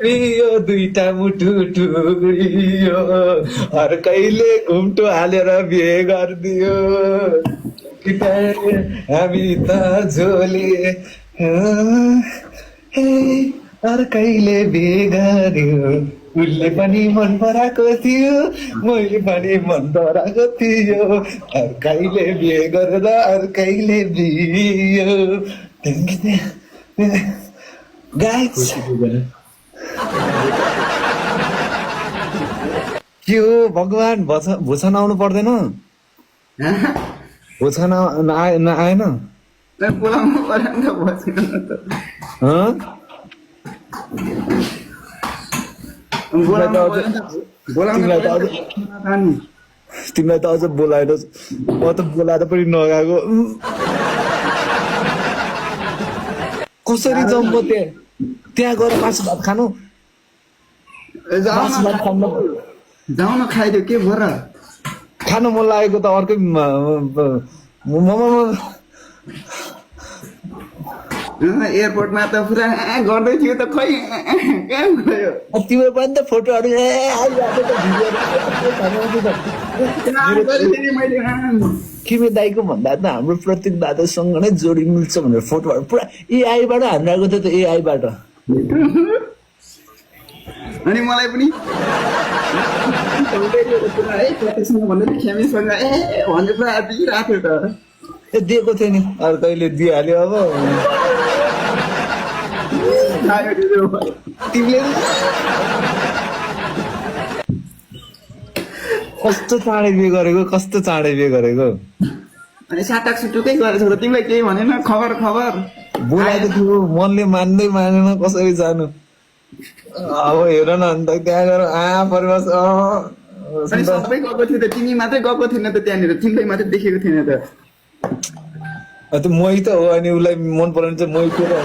टुक्रियो दुईटा मुटु टुक्रियो अर्कैले घुम्टो हालेर बिहे गरिदियो हामी त झोले हे अर्कैले बिहे गर्यो उसले पनि मन पराएको थियो मैले पनि मन पराएको थियो अर्कैले बिहे गरेर अर्कैले बियो गाइस के हो भगवान भुछन आउनु पर्दैन भुछन आएन बोलाउनु पर्यो नि त बसेन त तिमीलाई त अझ बोलाएर म त बोलाएर पनि नगएको कसरी जाउँ म त्यहाँ गएर मासु भात खानु मासु भात खानु जाउँ न खाइदियो के भएर खानु मन लागेको त अर्कै एयरपोर्टमा त पुरा गर्दै थियो त खै कहाँ गयो तिम्रो पनि त फोटोहरू किमे दाईको भन्दा त हाम्रो प्रत्येक दादासँग नै जोडी मिल्छ भनेर फोटोहरू पुरा एआईबाट हाम्रो आएको थियो त एआईबाट अनि मलाई पनि भन्दै खेमीसँग भन्दै पुरा दिइरहेको थियो त दिएको थियो नि अर्कैले दिइहाल्यो अब तिमीले कस्तो चाँडै बिहे गरेको कस्तो चाँडै बिहे गरेको अनि साटाक सुटुकै गरेछ र तिमीलाई केही भनेन खबर खबर बोलाएको थियो मनले मानेन कसरी जानु अब हेर न अन्त त्यहाँ गएर परिवार अनि सबै गएको थियो त तिमी मात्रै गएको थिएन त त्यहाँनिर तिमीलाई मात्रै देखेको थिएन त मै त हो अनि उसलाई मन पराउनु चाहिँ मै थियो